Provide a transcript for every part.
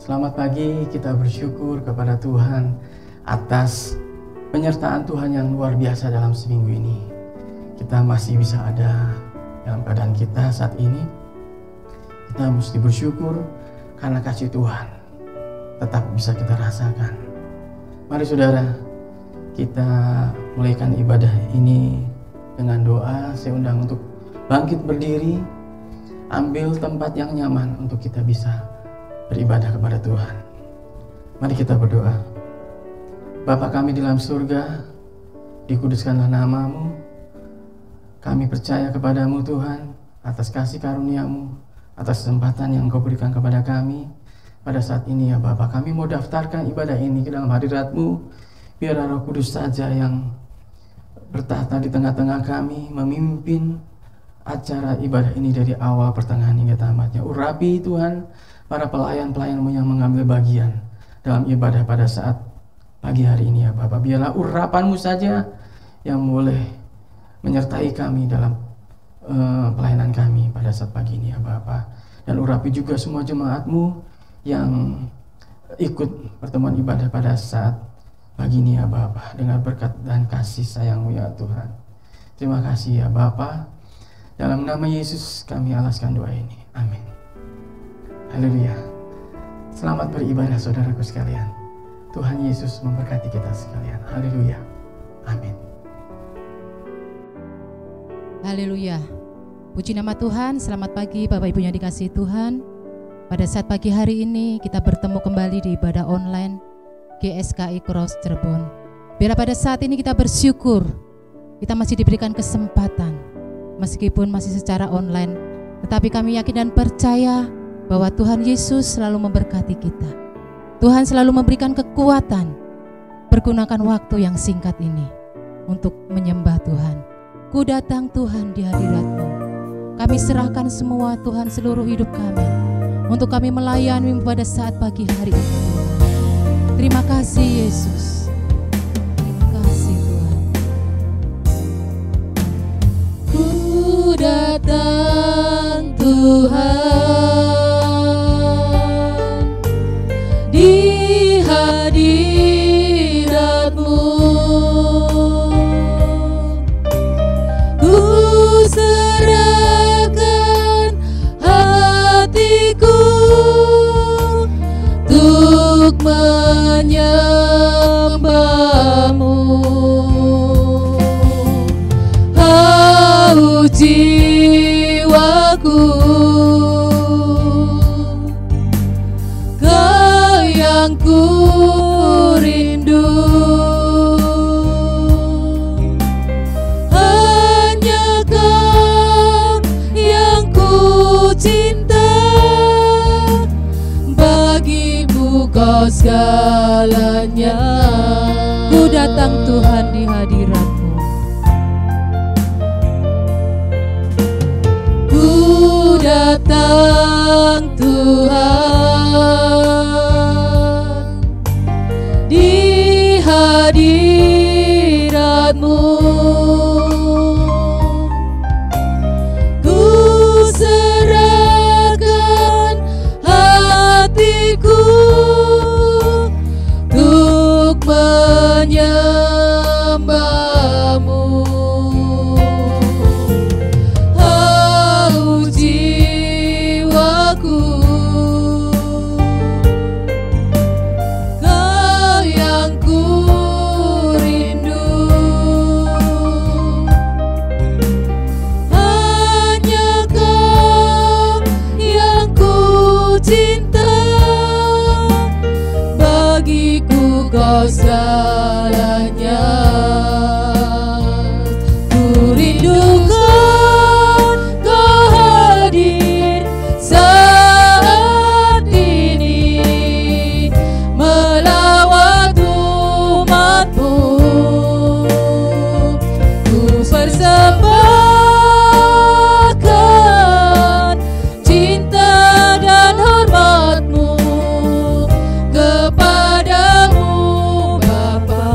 Selamat pagi, kita bersyukur kepada Tuhan atas penyertaan Tuhan yang luar biasa dalam seminggu ini. Kita masih bisa ada dalam keadaan kita saat ini. Kita mesti bersyukur karena kasih Tuhan tetap bisa kita rasakan. Mari saudara, kita mulaikan ibadah ini dengan doa. Saya undang untuk bangkit berdiri, ambil tempat yang nyaman untuk kita bisa beribadah kepada Tuhan. Mari kita berdoa. Bapa kami di dalam surga, dikuduskanlah nama-Mu. Kami percaya kepadamu Tuhan, atas kasih karunia-Mu, atas kesempatan yang Kau berikan kepada kami. Pada saat ini ya Bapa, kami mau daftarkan ibadah ini ke dalam hadirat-Mu. Biar Roh Kudus saja yang bertahta di tengah-tengah kami, memimpin acara ibadah ini dari awal, pertengahan hingga tamatnya. Urapi Tuhan para pelayan-pelayan-Mu yang mengambil bagian dalam ibadah pada saat pagi hari ini ya Bapak. Biarlah urapan-Mu saja yang boleh menyertai kami dalam pelayanan kami pada saat pagi ini ya Bapak. Dan urapi juga semua jemaat-Mu yang ikut pertemuan ibadah pada saat pagi ini ya Bapak. Dengan berkat dan kasih sayang-Mu ya Tuhan. Terima kasih ya Bapak. Dalam nama Yesus kami alaskan doa ini. Amin. Haleluya. Selamat beribadah saudaraku sekalian. Tuhan Yesus memberkati kita sekalian. Haleluya. Amin. Haleluya. Puji nama Tuhan. Selamat pagi Bapak Ibu yang dikasihi Tuhan. Pada saat pagi hari ini kita bertemu kembali di ibadah online GSKI Cross Cirebon. Biar pada saat ini kita bersyukur kita masih diberikan kesempatan meskipun masih secara online, tetapi kami yakin dan percaya bahwa Tuhan Yesus selalu memberkati kita. Tuhan selalu memberikan kekuatan. Pergunakan waktu yang singkat ini untuk menyembah Tuhan. Ku datang Tuhan di hadirat-Mu. Kami serahkan semua Tuhan seluruh hidup kami untuk kami melayani pada saat pagi hari ini. Terima kasih Yesus. Terima kasih Tuhan. Ku datang Tuhan di hadirat-Mu, ku serahkan hatiku untuk menyembah-Mu. Haus jiwaku, yang ku rindu, hanya Kau yang ku cinta, bagi-Mu Kau segalanya. Ku datang Tuhan di hadirat-Mu, ku datang Tuhan di hadirat-Mu, ku serahkan hatiku untuk menyembah-Mu. Haus jiwaku, Kau segalanya. Ku rindukan Kau hadir saat ini, melawat umat-Mu. Ku persembahkan cinta dan hormat-Mu kepadamu Bapa.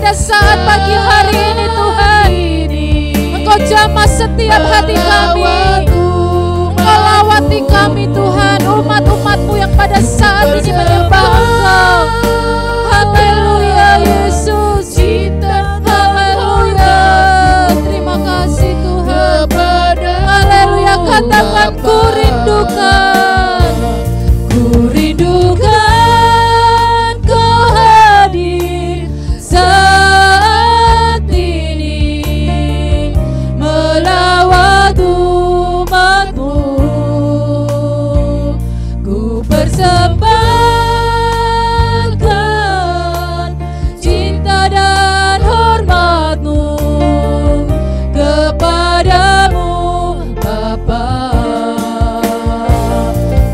pada saat pagi hari ini Tuhan, Engkau jamah setiap hati kami, Engkau lawati kami Tuhan, umat-umat-Mu yang pada saat ini menyembah Engkau. Haleluya Yesus, haleluya, terima kasih Tuhan. Haleluya, katakan ku rindukan, Kau hadir saat ini melawat umat-Mu. Ku persembahkan cinta dan hormat-Mu kepadamu Bapa.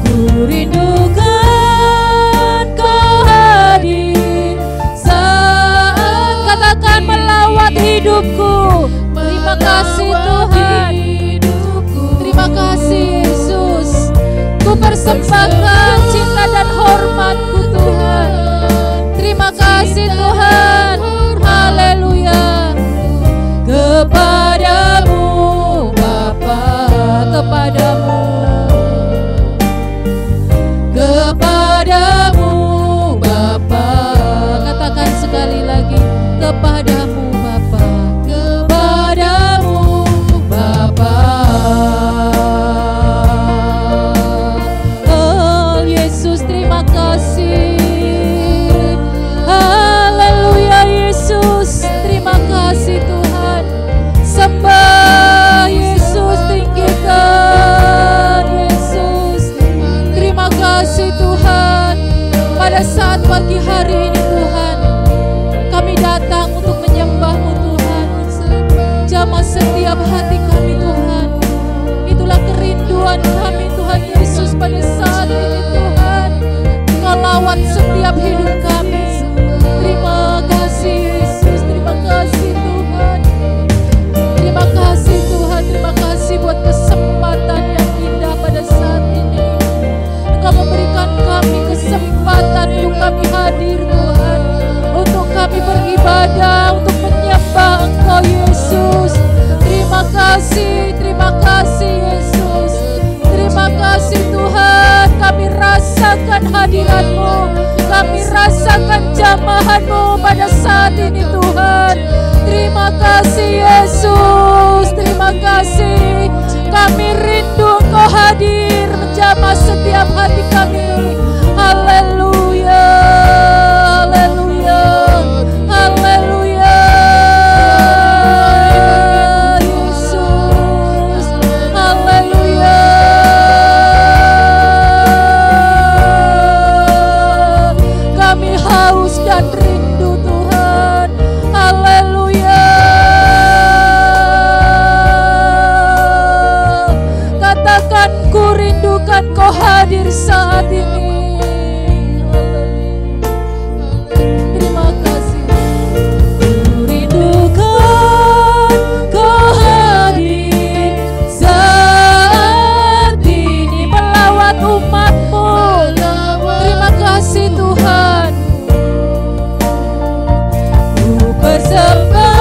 Ku rindukan Kau hadir saat, katakan, melawat hidupku. Terima kasih Tuhan, terima kasih Yesus. Ku persembahkan cinta dan hormat-Ku Tuhan. Terima kasih Tuhan, haleluya. Kepadamu Bapa, kepadamu Bapa, katakan sekali lagi, kepadamu Bapa, kepadamu Bapa. Oh Yesus, terima kasih. Haleluya Yesus, terima kasih Tuhan. Sembah Yesus, tinggikan Yesus. Terima kasih Tuhan. Pada saat pagi hari ini Tuhan, kami datang untuk menyembah-Mu Tuhan. Jamah setiap hati kami Tuhan. Itulah kerinduan kami Tuhan Yesus pada saat ini Tuhan. Kau lawat setiap hidup kami. Terima kasih Yesus, terima kasih Tuhan. Terima kasih Tuhan, terima kasih buat kesempatan yang indah pada saat ini. Engkau memberikan kami kesempatan untuk kami hadir Tuhan, untuk kami beribadah, untuk menyembah Engkau Yesus. Terima kasih Yesus. Terima kasih Tuhan, kami rasakan hadirat-Mu, kami rasakan jamahan-Mu pada saat ini Tuhan. Terima kasih Yesus, terima kasih. Kami rindu Engkau hadir menjamah setiap hati kami. Haleluya, haleluya, haleluya Yesus, haleluya. Kami haus dan rindu Tuhan. Haleluya. Katakan, ku rindukan Kau hadir saat ini. Terima kasih. Ku rindukan Kau hadir saat ini melawat umat-Mu. Terima kasih Tuhan. Ku persembahkan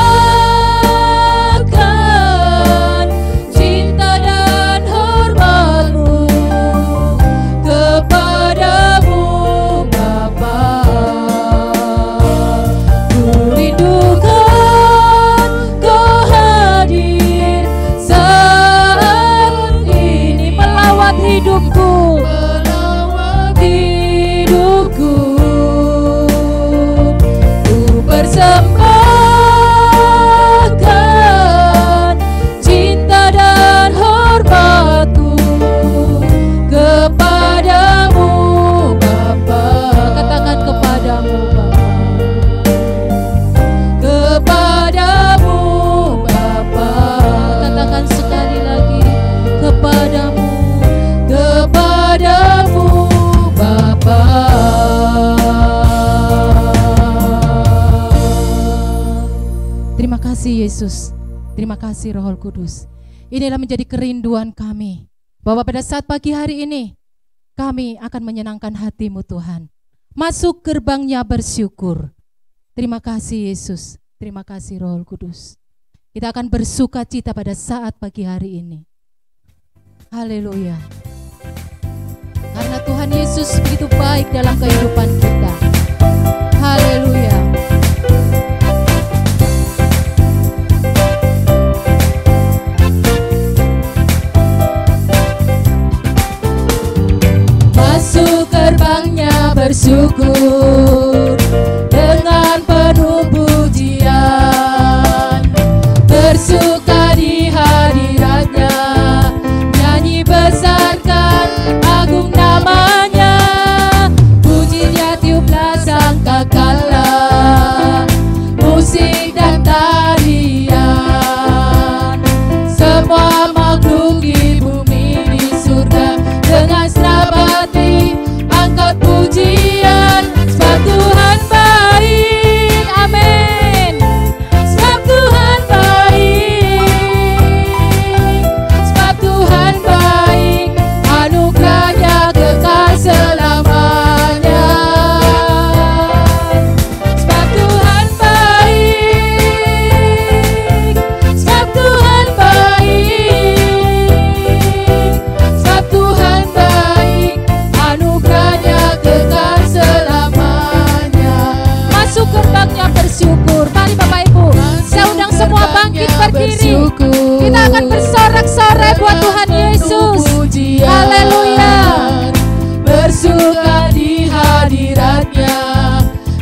cinta dan hormat-Mu kepadamu Bapa. Ku rindukan Kau hadir saat ini melawat hidupku, ku persembahkan cinta dan hormatku kepadamu Bapa. Katakan, kepadamu Bapa, kepadamu Bapa. Katakan sekali lagi, kepadamu Bapa. Terima kasih Yesus, terima kasih Roh Kudus. Inilah menjadi kerinduan kami, bahwa pada saat pagi hari ini kami akan menyenangkan hati-Mu Tuhan. Masuk gerbangnya bersyukur. Terima kasih Yesus. Terima kasih Roh Kudus. Kita akan bersuka cita pada saat pagi hari ini. Haleluya. Karena Tuhan Yesus begitu baik dalam kehidupan kita. Haleluya. Masuk gerbangnya bersyukur dengan penuh pujian, bersuka di hadiratnya, nyanyi besarkan agung namanya, pujinya tiuplah sangkakala, musik dan tarian, semua makhluk di bumi di surga dengan senang hati angkat pujian, sebab Tuhan baik, amin. Sebab Tuhan baik, sebab Tuhan baik, anugerahnya kekal selamanya. Sebab Tuhan baik, sebab Tuhan baik, sebab Tuhan baik, anugerahnya kekal selamanya. Masuk gerbangnya bersyukur. Mari Bapak Ibu, saya undang semua bangkit berdiri. Kita akan bersorak-sorai buat Tuhan Yesus. Haleluya. Bersuka di hadiratnya,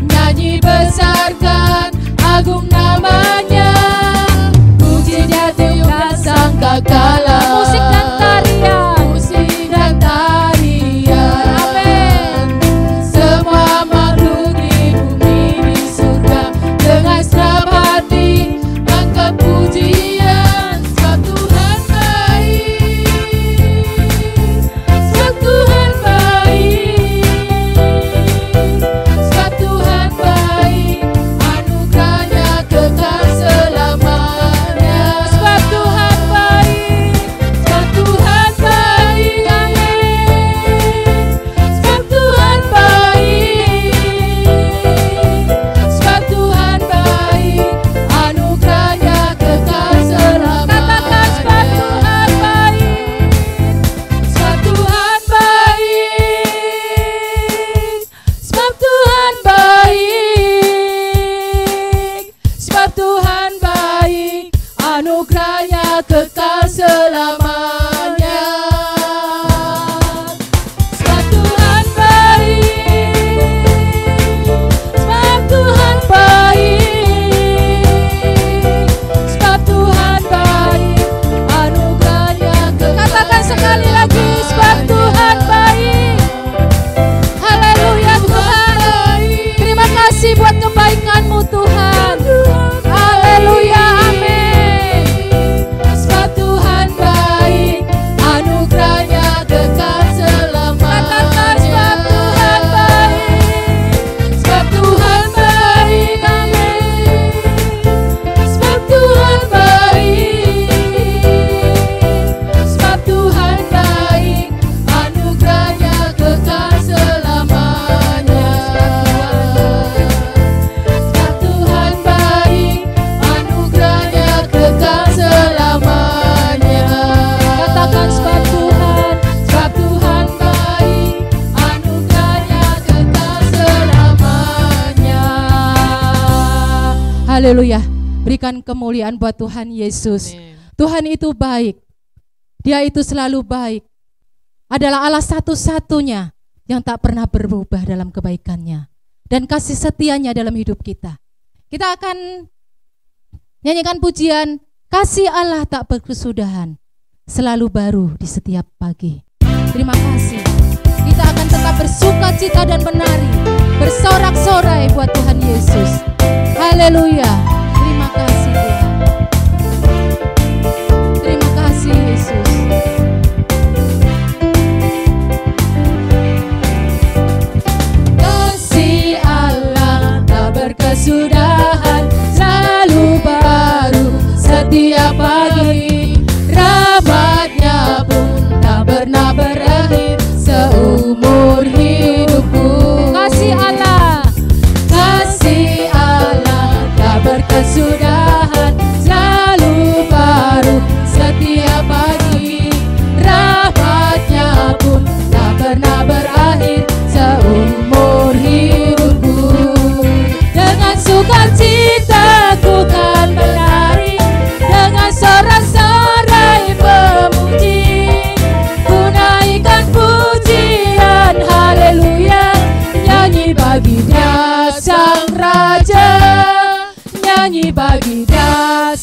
nyanyi besarkan agung namanya, pujinya tiuplah sangkakala, musik dan tarian, musik dan tarian, amin. Semua makhluk di bumi di surga dengan senang hati angkat pujian, sebab Tuhan baik, sebab Tuhan baik, sebab Tuhan baik, anugerahnya kekal selamanya. Sebab Tuhan baik, sebab Tuhan baik, amin. Sebab Tuhan baik, sebab Tuhan baik, anugerahnya kekal selamanya. Katakan sebab Tuhan baik, sebab Tuhan baik, sebab Tuhan baik, sebab Tuhan baik, anugerahnya kekal selamanya. Sebab Tuhan baik, sebab Tuhan baik, sebab Tuhan baik, anugerahnya kekal. Katakan sekali lagi, sebab Tuhan baik. Haleluya Tuhan. Terima kasih buat kebaikan-Mu Tuhan. Haleluya, amin. Sebab Tuhan baik, anugerahnya kekal selamanya. Katakan sebab Tuhan baik, sebab Tuhan baik, amin. Sebab Tuhan baik, sebab Tuhan baik, anugerahnya kekal selamanya. Sebab Tuhan baik, anugerahnya kekal selamanya. Katakan sebab Tuhan baik, anugerahnya kekal selamanya. Haleluya. Berikan kemuliaan buat Tuhan Yesus. Tuhan itu baik. Dia itu selalu baik. Adalah Allah satu-satunya yang tak pernah berubah dalam kebaikannya dan kasih setianya dalam hidup kita. Kita akan nyanyikan pujian Kasih Allah tak berkesudahan, selalu baru di setiap pagi. Terima kasih. Kita akan tetap bersuka cita dan menari, bersorak-sorai buat Tuhan Yesus. Haleluya. Terima kasih Tuhan. Terima kasih Yesus. Kasih Allah tak berkesudahan, selalu baru setiap pagi. Rahmat-Nya pun tak pernah berakhir seumur hidupku. Kasih Allah tak berkesudahan,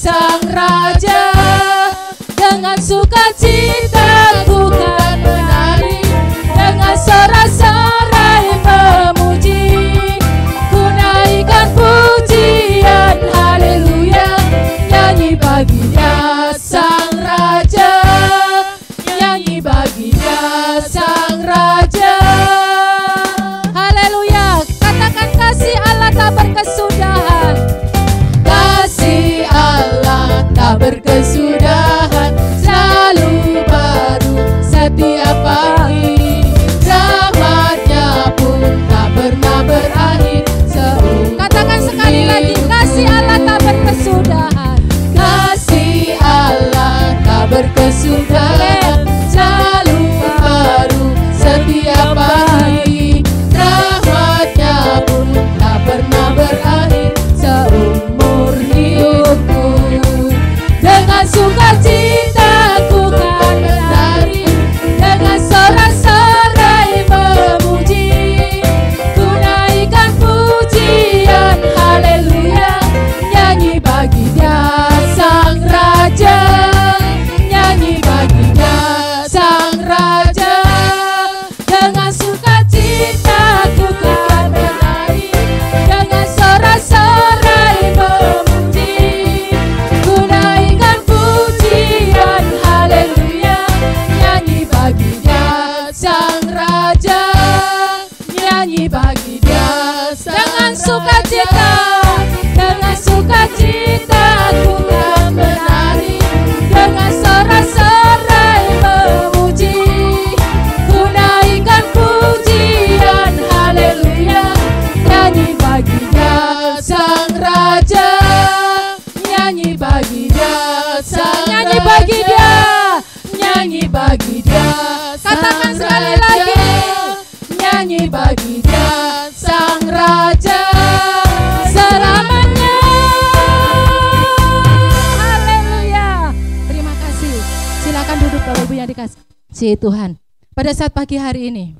Sang Raja. Dengan sukacita ku kan menari, dengan sorak-sorai memuji, ku naikkan pujian haleluya, nyanyi baginya Sang Raja, nyanyi baginya Sang Raja. Haleluya, katakan kasih Allah tak berkesudahan. Kasih Allah tak berkesudahan, selalu baru setiap pagi. Rahmatnya pun tak pernah berakhir. Katakan sekali lagi, kasih Allah tak berkesudahan. Kasih Allah tak berkesudahan, selalu baru setiap pagi. Rahmatnya pun tak pernah berakhir seumur hidupku. Dengan sukacita ku kan menari, dengan sorak-sorai memuji, ku naikkan pujian haleluya, nyanyi baginya Sang Raja, nyanyi baginya Sang Raja. Dengan sukacita ku kan menari, dengan sorak-sorai memuji, ku naikkan pujian haleluya, nyanyi baginya Sang Raja, nyanyi baginya dengan sukacita. Dengan sukacita ku kan menari, dengan sorak-sorai memuji, ku naikkan pujian haleluya, nyanyi baginya Sang Raja, nyanyi baginya Sang Raja. Nyanyi bagi dia, nyanyi bagi dia. Katakan sekali lagi, nyanyi bagi dia Sang Raja selamanya. Haleluya. Terima kasih. Silakan duduk Bapak Ibu yang dikasihi Tuhan. Pada saat pagi hari ini,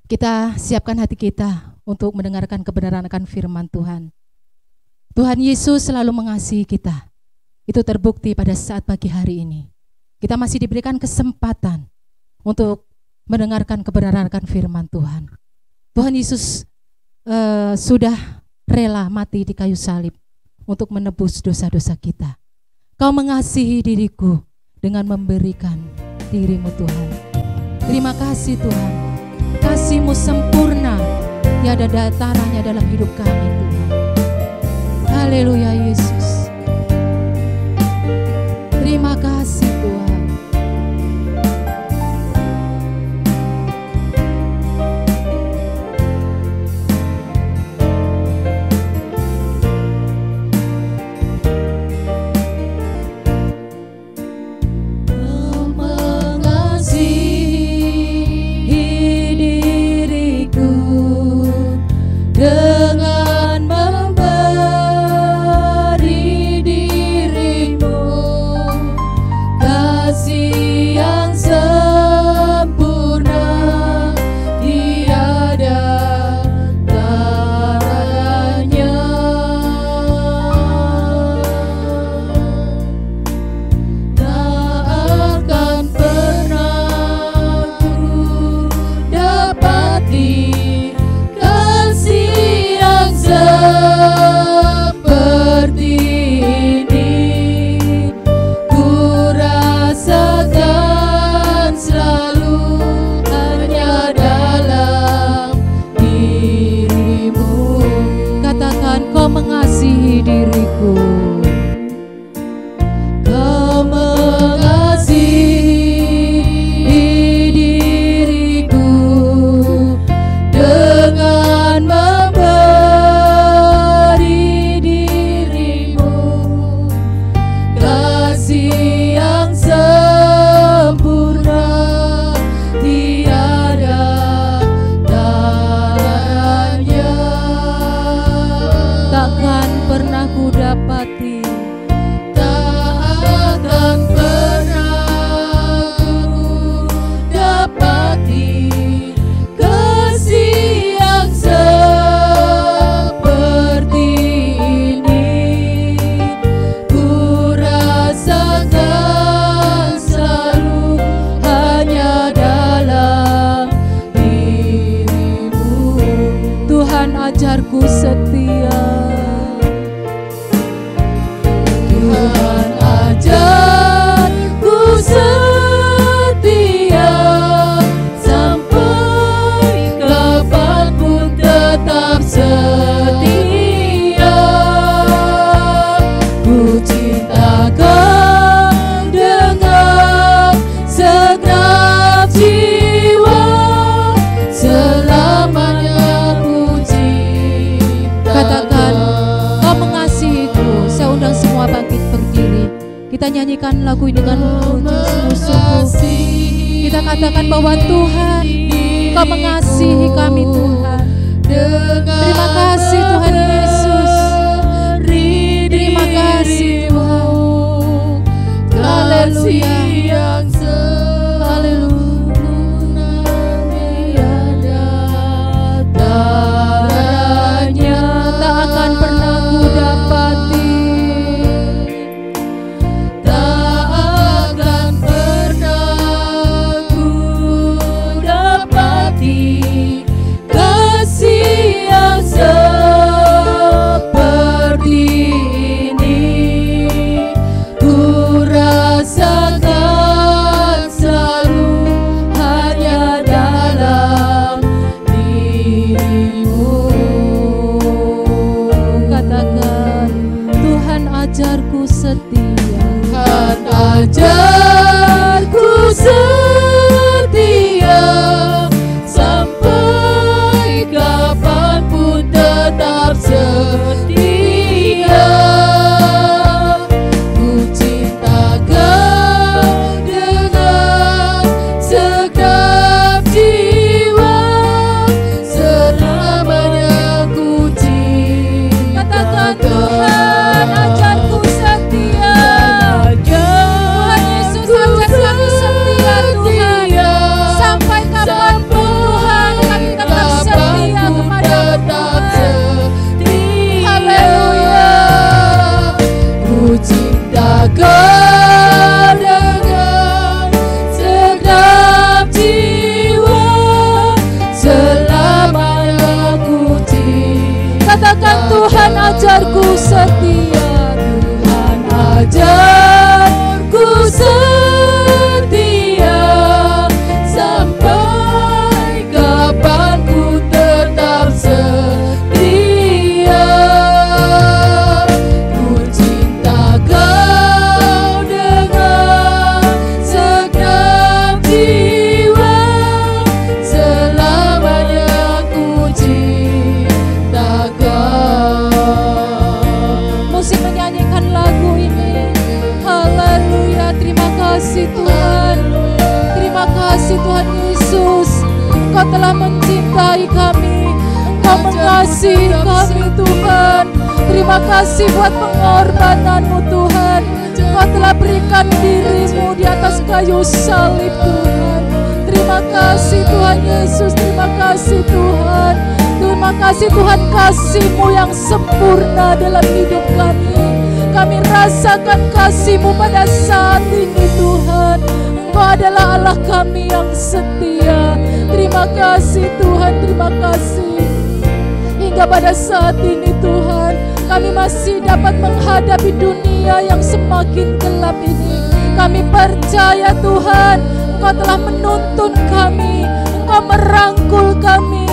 kita siapkan hati kita untuk mendengarkan kebenaran akan firman Tuhan. Tuhan Yesus selalu mengasihi kita. Itu terbukti pada saat pagi hari ini. Kita masih diberikan kesempatan untuk mendengarkan kebenaran akan firman Tuhan. Tuhan Yesus sudah rela mati di kayu salib untuk menebus dosa-dosa kita. Kau mengasihi diriku dengan memberikan dirimu Tuhan. Terima kasih Tuhan. Kasih-Mu sempurna, tiada taranya dalam hidup kami Tuhan. Haleluya Yesus. Terima kasih Tuhan. Dengan memberi dirimu, kasih yang sempurna, tiada taranya. Tak akan pernah ku dapati seperti ini. Ku rasakan selalu hanya dalam dirimu. Katakan kau mengasihi diriku. Kau mengasihi diriku dengan memberi dirimu, kasih yang sempurna, tiada taranya. Takkan pernah ku dapati, takkan pernah ku dapati kasih yang seperti ini. Ku Kita nyanyikan lagu ini dengan sungguh-sungguh. Kita katakan bahwa Tuhan, Engkau mengasihi kami Tuhan. Terima kasih Tuhan Yesus. Terima kasih Tuhan. Haleluya. Ajarku setia sampai kapanpun tetap setia. Ku cinta Kau dengan segenap jiwa, selamanya ku cinta. Katakan Tuhan, ajarku setia. Kau dengan segenap jiwa, selamanya ku cinta. Katakan Tuhan, ajarku setia. Tuhan, ajarku setia sampai kapan ku tetap setia. Ku cinta Kau dengan segenap jiwa, selamanya ku cinta Kau. Musik menyanyikan lagu ini. Haleluya. Terima kasih Tuhan. Terima kasih Tuhan Yesus. Engkau telah mencintai kami. Engkau mengasihi kami Tuhan. Terima kasih buat pengorbanan-Mu Tuhan. Engkau telah berikan diri-Mu di atas kayu salib Tuhan. Terima kasih Tuhan Yesus. Terima kasih Tuhan. Terima kasih Tuhan, kasih-Mu yang sempurna dalam hidup kami. Kami rasakan kasih-Mu pada saat ini Tuhan. Engkau adalah Allah kami yang setia. Terima kasih Tuhan. Terima kasih. Hingga pada saat ini Tuhan, kami masih dapat menghadapi dunia yang semakin gelap ini. Kami percaya Tuhan, Engkau telah menuntun kami, Engkau merangkul kami,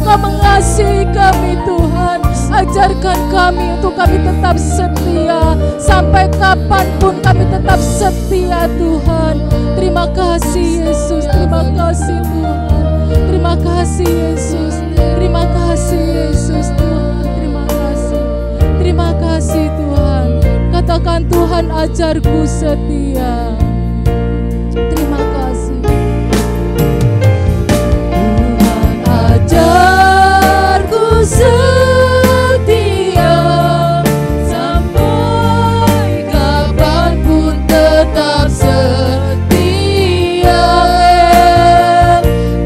Engkau mengasihi kami Tuhan. Ajarkan kami untuk kami tetap setia, sampai kapanpun kami tetap setia Tuhan. Terima kasih Yesus, terima kasih Tuhan. Terima kasih Yesus, terima kasih Yesus Tuhan. Terima kasih, terima kasih Tuhan. Katakan Tuhan, ajarku setia. Terima kasih Tuhan, ajarku setia sampai kapanpun tetap setia.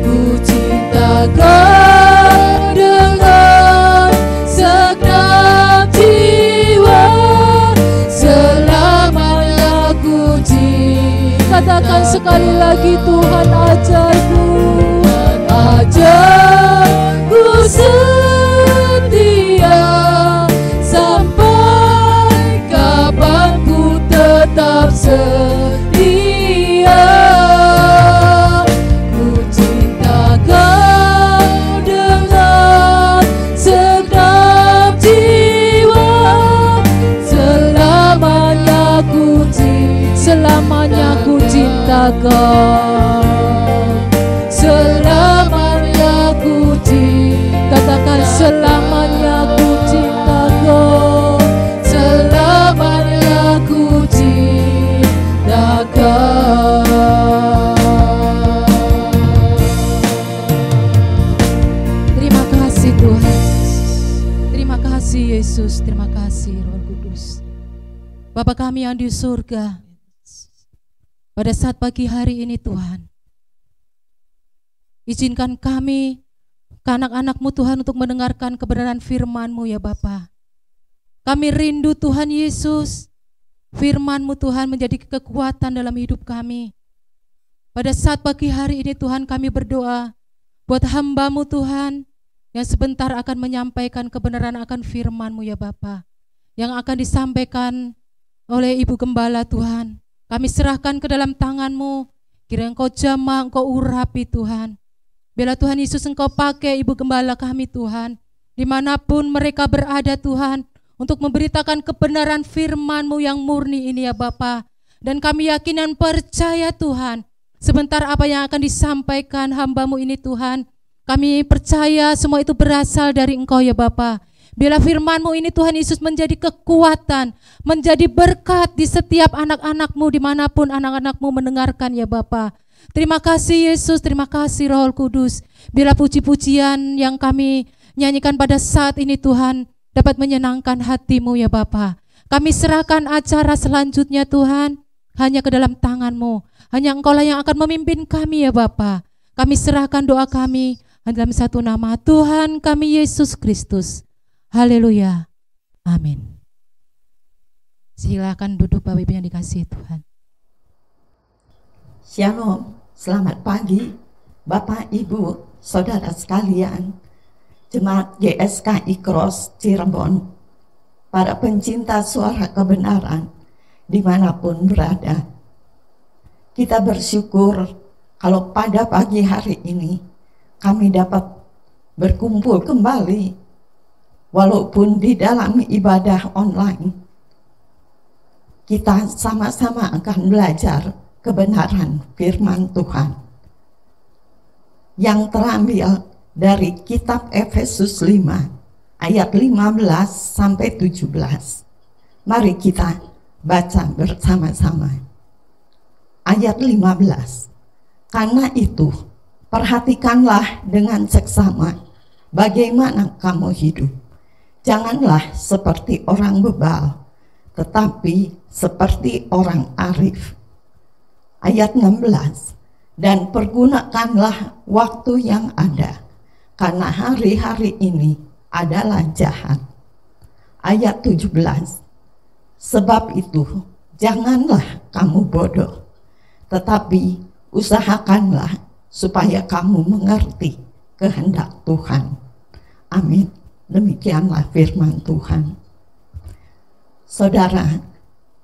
Ku cinta Kau dengan segenap jiwa, selamanya ku cinta. Katakan sekali lagi, Tuhan ajarku, ajarku setia sampai kapan ku tetap setia. Ku cinta Kau dengan segenap jiwa, selamanya ku cinta, selamanya ku cinta Kau, selamanya ku cinta. Katakan selamanya ku cinta Kau, selamanya ku cinta. Bapa kami yang di surga, pada saat pagi hari ini Tuhan, izinkan kami, anak-anak-Mu Tuhan, untuk mendengarkan kebenaran firman-Mu ya Bapa. Kami rindu Tuhan Yesus, firman-Mu Tuhan menjadi kekuatan dalam hidup kami. Pada saat pagi hari ini Tuhan, kami berdoa buat hamba-Mu Tuhan, yang sebentar akan menyampaikan kebenaran akan firman-Mu ya Bapa, yang akan disampaikan oleh Ibu Gembala Tuhan. Kami serahkan ke dalam tangan-Mu, kiranya Engkau jamah, Engkau urapi Tuhan. Biarlah Tuhan Yesus Engkau pakai Ibu Gembala kami Tuhan, dimanapun mereka berada Tuhan, untuk memberitakan kebenaran firman-Mu yang murni ini ya Bapa. Dan kami yakin dan percaya Tuhan, sebentar apa yang akan disampaikan hamba-Mu ini Tuhan, kami percaya semua itu berasal dari Engkau ya Bapa. Biarlah firman-Mu ini Tuhan Yesus menjadi kekuatan, menjadi berkat di setiap anak-anak-Mu dimanapun anak-anak-Mu mendengarkan ya Bapa. Terima kasih Yesus, terima kasih Roh Kudus. Biarlah puji-pujian yang kami nyanyikan pada saat ini Tuhan dapat menyenangkan hati-Mu ya Bapa. Kami serahkan acara selanjutnya Tuhan hanya ke dalam tangan-Mu. Hanya Engkau lah yang akan memimpin kami ya Bapa. Kami serahkan doa kami dalam satu nama Tuhan kami Yesus Kristus. Haleluya. Amin. Silakan duduk Bapak Ibu yang dikasihi Tuhan. Shalom, selamat pagi Bapak Ibu, Saudara sekalian, Jemaat GSKI Cross Cirebon, para pencinta suara kebenaran dimanapun berada. Kita bersyukur kalau pada pagi hari ini kami dapat berkumpul kembali walaupun di dalam ibadah online. Kita sama-sama akan belajar kebenaran firman Tuhan yang terambil dari kitab Efesus 5 ayat 15 sampai 17. Mari kita baca bersama-sama. Ayat 15. Karena itu, perhatikanlah dengan seksama bagaimana kamu hidup. Janganlah seperti orang bebal, tetapi seperti orang arif. Ayat 16. Dan pergunakanlah waktu yang ada, karena hari-hari ini adalah jahat. Ayat 17. Sebab itu, janganlah kamu bodoh, tetapi usahakanlah supaya kamu mengerti kehendak Tuhan. Amin. Demikianlah firman Tuhan. Saudara,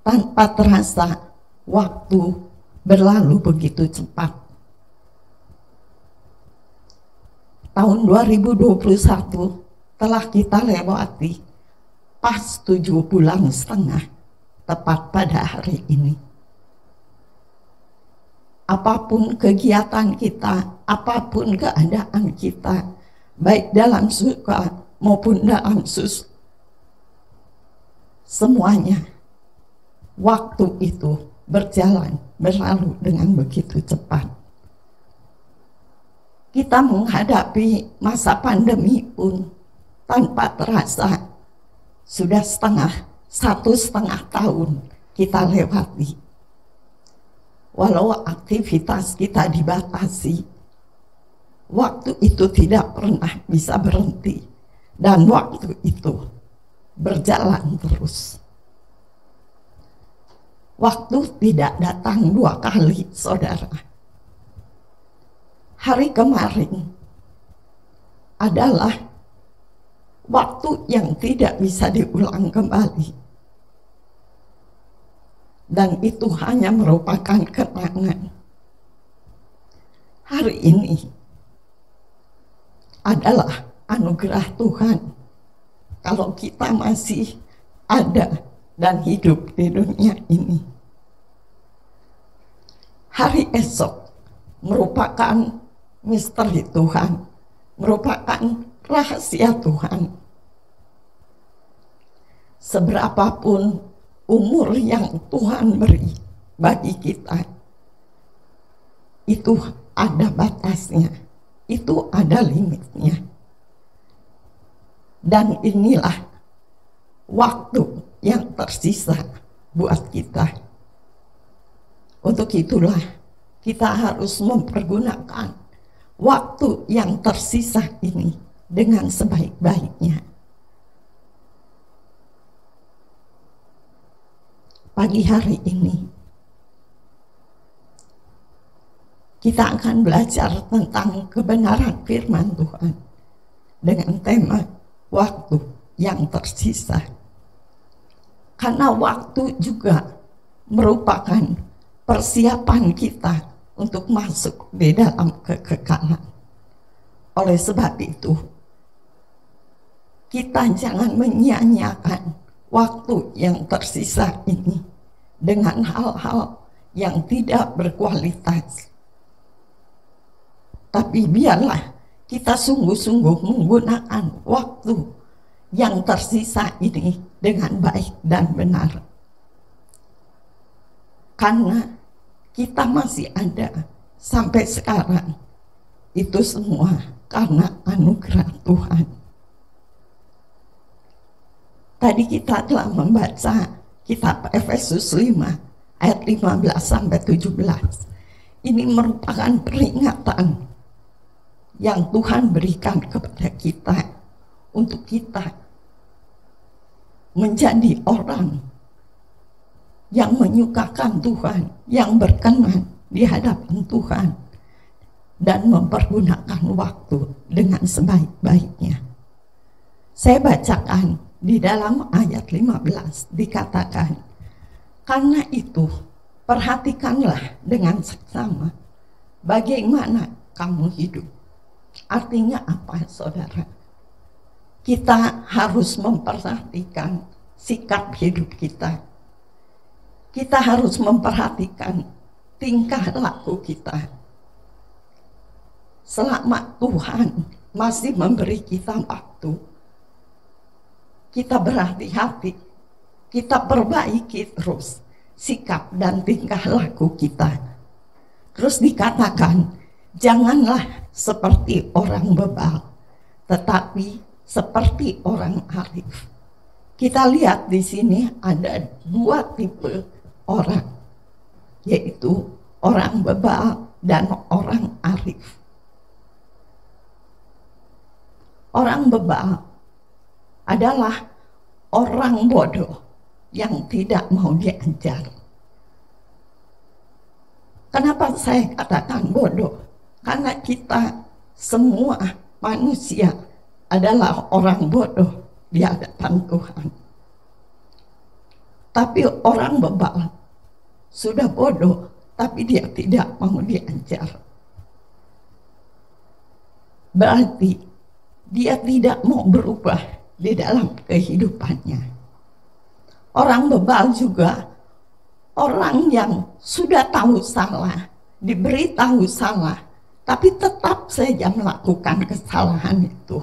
tanpa terasa waktu berlalu begitu cepat. Tahun 2021 telah kita lewati pas 7 bulan setengah tepat pada hari ini. Apapun kegiatan kita, apapun keadaan kita, baik dalam suka maupun dalam susah, semuanya waktu itu berlalu dengan begitu cepat. Kita menghadapi masa pandemi pun tanpa terasa sudah 1,5 tahun kita lewati. Walau aktivitas kita dibatasi, waktu itu tidak pernah bisa berhenti, dan waktu itu berjalan terus. Waktu tidak datang 2 kali, saudara. Hari kemarin adalah waktu yang tidak bisa diulang kembali. Dan itu hanya merupakan kenangan. Hari ini adalah anugerah Tuhan kalau kita masih ada dan hidup di dunia ini. Hari esok merupakan misteri Tuhan, merupakan rahasia Tuhan. Seberapapun umur yang Tuhan beri bagi kita, itu ada batasnya, itu ada limitnya. Dan inilah waktu yang tersisa buat kita. Untuk itulah kita harus mempergunakan waktu yang tersisa ini dengan sebaik-baiknya. Pagi hari ini kita akan belajar tentang kebenaran firman Tuhan dengan tema waktu yang tersisa. Karena waktu juga merupakan persiapan kita untuk masuk di dalam kekekalan. Oleh sebab itu, kita jangan menyia-nyiakan waktu yang tersisa ini dengan hal-hal yang tidak berkualitas. Tapi biarlah kita sungguh-sungguh menggunakan waktu yang tersisa ini dengan baik dan benar. Karena kita masih ada sampai sekarang, itu semua karena anugerah Tuhan. Tadi kita telah membaca kitab Efesus 5 ayat 15 sampai 17. Ini merupakan peringatan yang Tuhan berikan kepada kita untuk kita menjadi orang yang menyukakan Tuhan, yang berkenan di hadapan Tuhan, dan mempergunakan waktu dengan sebaik-baiknya. Saya bacakan di dalam ayat 15 dikatakan, karena itu perhatikanlah dengan seksama bagaimana kamu hidup. Artinya apa, saudara? Kita harus memperhatikan sikap hidup kita. Kita harus memperhatikan tingkah laku kita. Selama Tuhan masih memberi kita waktu, kita berhati-hati, kita perbaiki terus sikap dan tingkah laku kita. Terus dikatakan, janganlah seperti orang bebal, tetapi seperti orang arif. Kita lihat di sini ada dua tipe orang, yaitu orang bebal dan orang arif. Orang bebal adalah orang bodoh yang tidak mau diajar. Kenapa saya katakan bodoh? Karena kita semua manusia adalah orang bodoh di hadapan Tuhan. Tapi orang bebal sudah bodoh, tapi dia tidak mau diajar. Berarti dia tidak mau berubah di dalam kehidupannya. Orang bebal juga orang yang sudah tahu salah, diberitahu salah, tapi tetap saja melakukan kesalahan itu.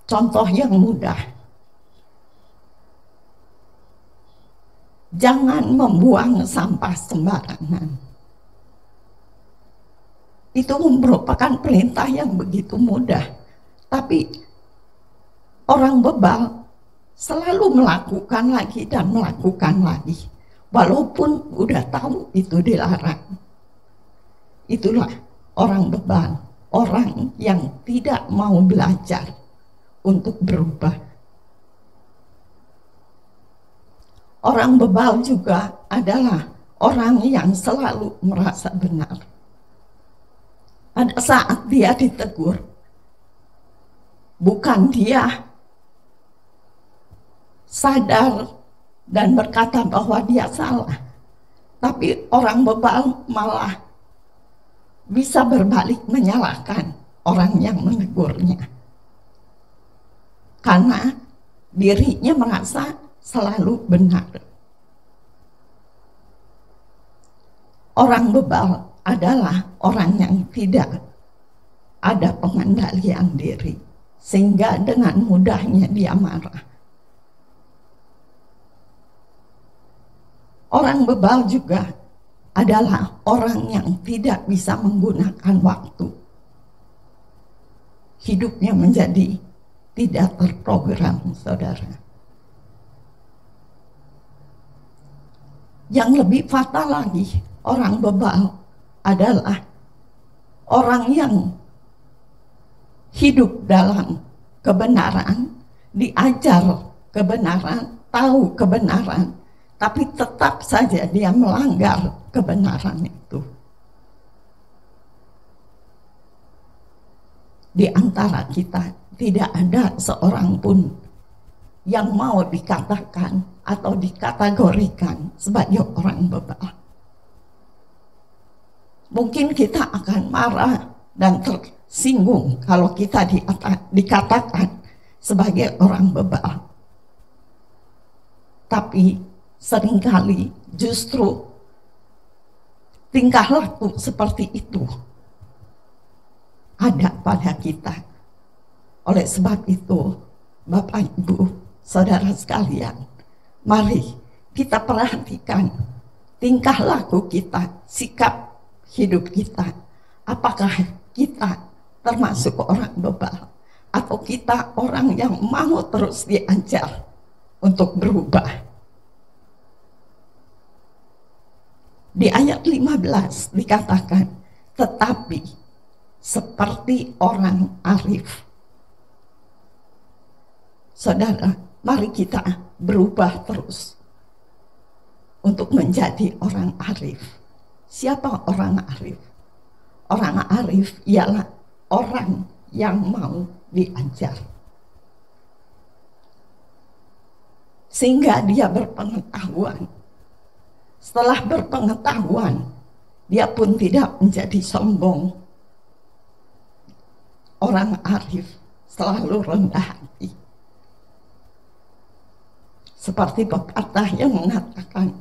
Contoh yang mudah, jangan membuang sampah sembarangan. Itu merupakan perintah yang begitu mudah, tapi orang bebal selalu melakukan lagi dan melakukan lagi, walaupun udah tahu itu dilarang. Itulah orang bebal, orang yang tidak mau belajar untuk berubah. Orang bebal juga adalah orang yang selalu merasa benar. Pada saat dia ditegur, bukan dia sadar dan berkata bahwa dia salah, tapi orang bebal malah bisa berbalik menyalahkan orang yang menegurnya, karena dirinya merasa selalu benar. Orang bebal adalah orang yang tidak ada pengendalian diri, sehingga dengan mudahnya dia marah. Orang bebal juga adalah orang yang tidak bisa menggunakan waktu. Hidupnya menjadi tidak terprogram, saudara. Yang lebih fatal lagi, orang bebal adalah orang yang hidup dalam kebenaran, diajar kebenaran, tahu kebenaran, tapi tetap saja dia melanggar kebenaran itu. Di antara kita tidak ada seorang pun yang mau dikatakan atau dikategorikan sebagai orang bebal. Mungkin kita akan marah dan tersinggung kalau kita dikatakan sebagai orang bebal. Tapi seringkali justru tingkah laku seperti itu ada pada kita. Oleh sebab itu, Bapak, Ibu, Saudara sekalian, mari kita perhatikan tingkah laku kita, sikap hidup kita. Apakah kita termasuk orang bebal atau kita orang yang mau terus diajar untuk berubah? Di ayat 15 dikatakan, tetapi seperti orang arif. Saudara, mari kita berubah terus untuk menjadi orang arif. Siapa orang arif? Orang arif ialah orang yang mau diajar, sehingga dia berpengetahuan. Setelah berpengetahuan, dia pun tidak menjadi sombong. Orang arif selalu rendah hati. Seperti pepatah yang mengatakan,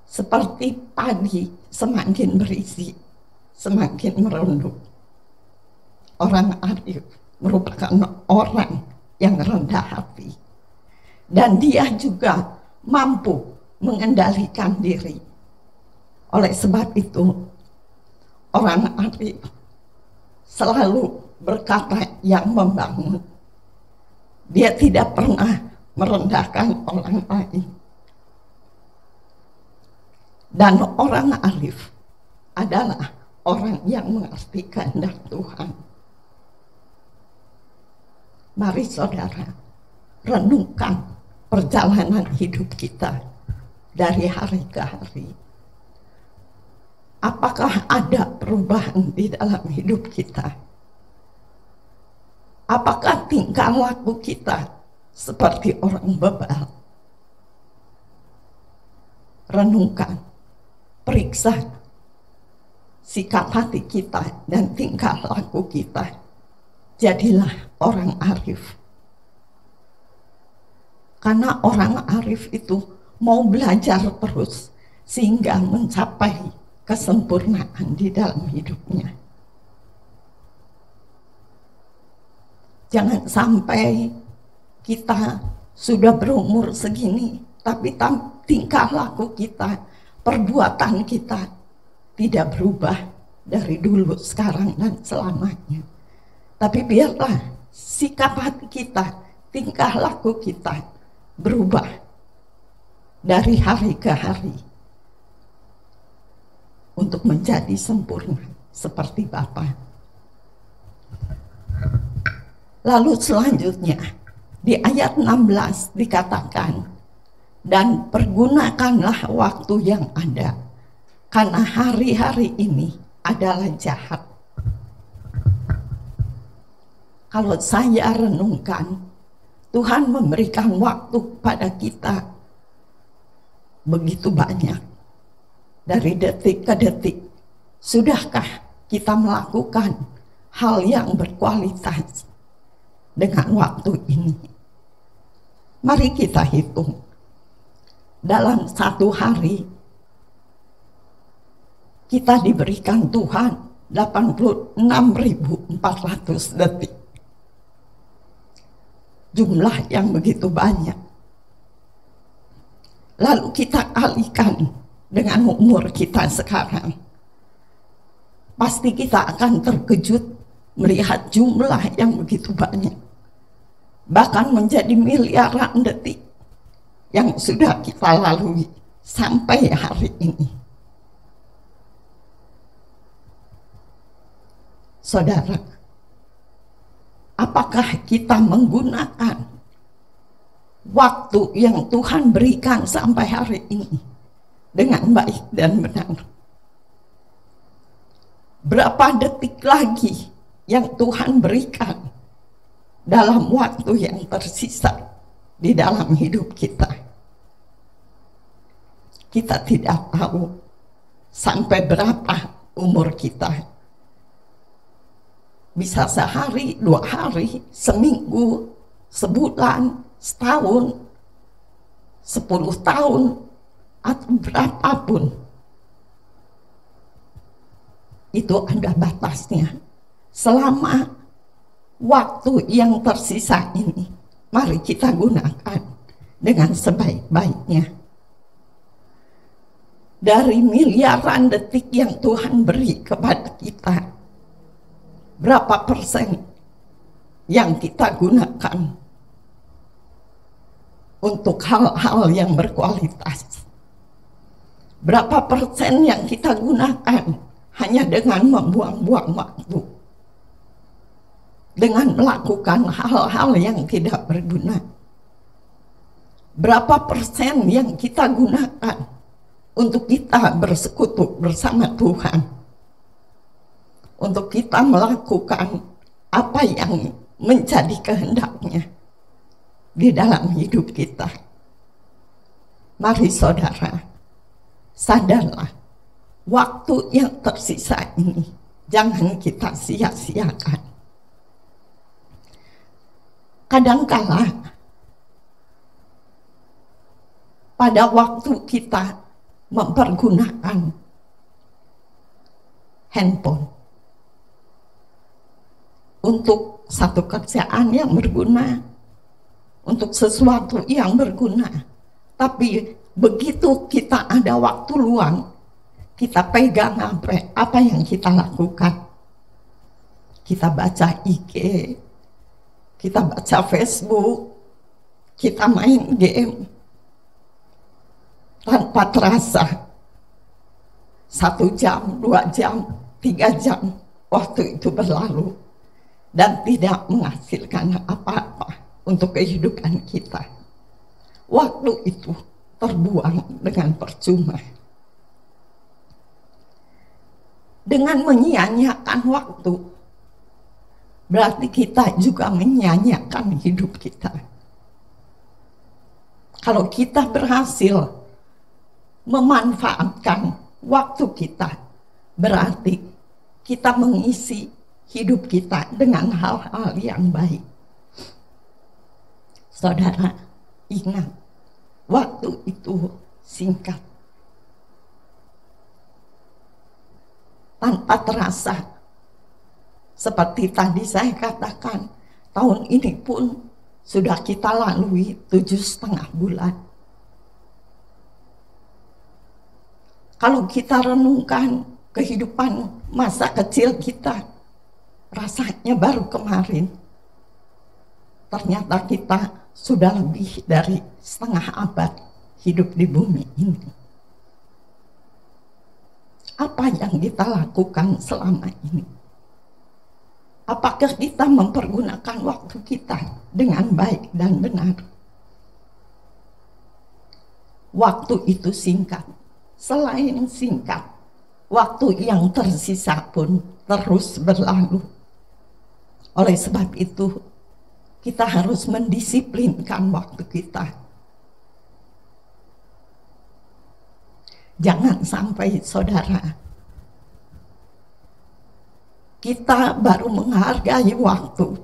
seperti padi semakin berisi, semakin merunduk. Orang arif merupakan orang yang rendah hati. Dan dia juga mampu mengendalikan diri. Oleh sebab itu, orang arif selalu berkata yang membangun. Dia tidak pernah merendahkan orang lain. Dan orang arif adalah orang yang mengerti kehendak Tuhan. Mari saudara, renungkan perjalanan hidup kita dari hari ke hari. Apakah ada perubahan di dalam hidup kita? Apakah tingkah laku kita seperti orang bebal? Renungkan, periksa sikap hati kita dan tingkah laku kita. Jadilah orang arif. Karena orang arif itu mau belajar terus sehingga mencapai kesempurnaan di dalam hidupnya. Jangan sampai kita sudah berumur segini, tapi tingkah laku kita, perbuatan kita tidak berubah dari dulu, sekarang, dan selamanya. Tapi biarlah sikap hati kita, tingkah laku kita berubah dari hari ke hari untuk menjadi sempurna seperti Bapa. Lalu selanjutnya di ayat 16 dikatakan, dan pergunakanlah waktu yang ada, karena hari-hari ini adalah jahat. Kalau saya renungkan, Tuhan memberikan waktu pada kita begitu banyak. Dari detik ke detik, sudahkah kita melakukan hal yang berkualitas dengan waktu ini? Mari kita hitung. Dalam satu hari, kita diberikan Tuhan 86.400 detik. Jumlah yang begitu banyak. Lalu kita kalikan dengan umur kita sekarang. Pasti kita akan terkejut melihat jumlah yang begitu banyak. Bahkan menjadi miliaran detik yang sudah kita lalui sampai hari ini. Saudara, apakah kita menggunakan waktu yang Tuhan berikan sampai hari ini dengan baik dan benar? Berapa detik lagi yang Tuhan berikan dalam waktu yang tersisa di dalam hidup kita? Kita tidak tahu sampai berapa umur kita. Bisa sehari, 2 hari, seminggu, sebulan, setahun, 10 tahun, atau berapapun. Itu ada batasnya. Selama waktu yang tersisa ini, mari kita gunakan dengan sebaik-baiknya. Dari miliaran detik yang Tuhan beri kepada kita, berapa persen yang kita gunakan untuk hal-hal yang berkualitas? Berapa persen yang kita gunakan hanya dengan membuang-buang waktu, dengan melakukan hal-hal yang tidak berguna? Berapa persen yang kita gunakan untuk kita bersekutu bersama Tuhan, untuk kita melakukan apa yang menjadi kehendak-Nya di dalam hidup kita? Mari saudara, sadarlah, waktu yang tersisa ini jangan kita sia-siakan. Kadangkala pada waktu kita mempergunakan handphone untuk satu kerjaan yang berguna, untuk sesuatu yang berguna, tapi begitu kita ada waktu luang, kita pegang apa yang kita lakukan. Kita baca IG, kita baca Facebook, kita main game. Tanpa terasa 1 jam, 2 jam, 3 jam waktu itu berlalu dan tidak menghasilkan apa-apa untuk kehidupan kita. Waktu itu terbuang dengan percuma. Dengan menyia-nyiakan waktu, berarti kita juga menyia-nyiakan hidup kita. Kalau kita berhasil memanfaatkan waktu kita, berarti kita mengisi hidup kita dengan hal-hal yang baik. Saudara, ingat, waktu itu singkat. Tanpa terasa, seperti tadi saya katakan, tahun ini pun sudah kita lalui 7,5 bulan. Kalau kita renungkan kehidupan masa kecil kita, rasanya baru kemarin. Ternyata kita sudah lebih dari setengah abad hidup di bumi ini. Apa yang kita lakukan selama ini? Apakah kita mempergunakan waktu kita dengan baik dan benar? Waktu itu singkat. Selain singkat, waktu yang tersisa pun terus berlalu. Oleh sebab itu, kita harus mendisiplinkan waktu kita. Jangan sampai saudara, kita baru menghargai waktu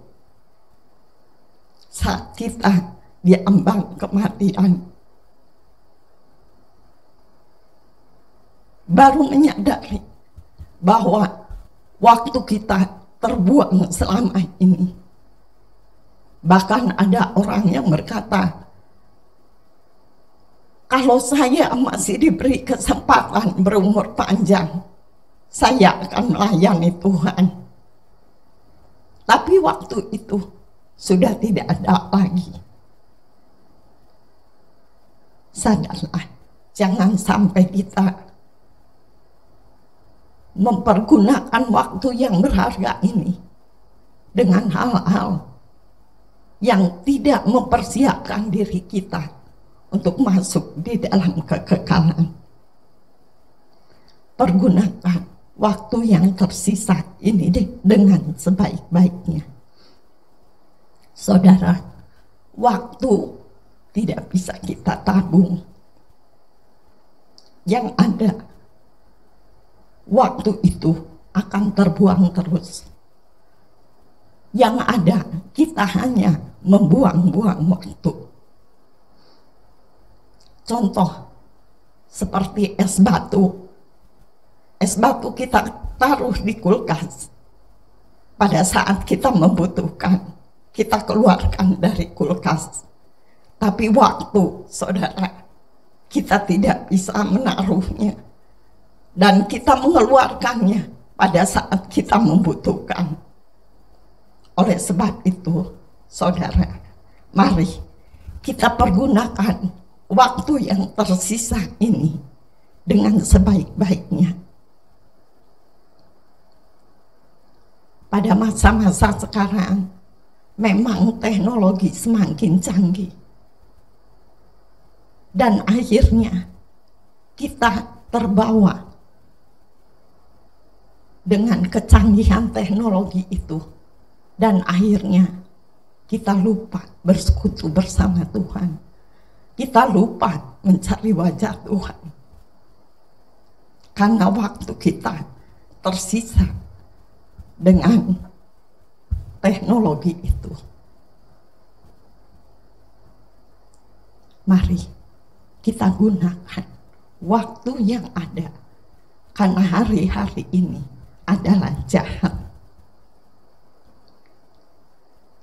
saat kita diambang kematian. Baru menyadari bahwa waktu kita terbuang selama ini. Bahkan ada orang yang berkata, kalau saya masih diberi kesempatan berumur panjang, saya akan melayani Tuhan. Tapi waktu itu sudah tidak ada lagi. Sadarlah, Jangan sampai kita mempergunakan waktu yang berharga ini dengan hal-hal yang tidak mempersiapkan diri kita untuk masuk di dalam kekekalan. Pergunakan waktu yang tersisa ini dengan sebaik-baiknya. Saudara, waktu tidak bisa kita tabung. Yang ada, waktu itu akan terbuang terus. Yang ada, kita hanya membuang-buang waktu. Contoh, seperti es batu. Es batu kita taruh di kulkas. Pada saat kita membutuhkan, kita keluarkan dari kulkas. Tapi waktu, saudara, kita tidak bisa menaruhnya. Dan kita mengeluarkannya pada saat kita membutuhkan. Oleh sebab itu, saudara, mari kita pergunakan waktu yang tersisa ini dengan sebaik-baiknya. Pada masa-masa sekarang, memang teknologi semakin canggih. Dan akhirnya kita terbawa dengan kecanggihan teknologi itu. Dan akhirnya kita lupa bersekutu bersama Tuhan. Kita lupa mencari wajah Tuhan. Karena waktu kita tersisa dengan teknologi itu. Mari kita gunakan waktu yang ada, karena hari-hari ini adalah jahat.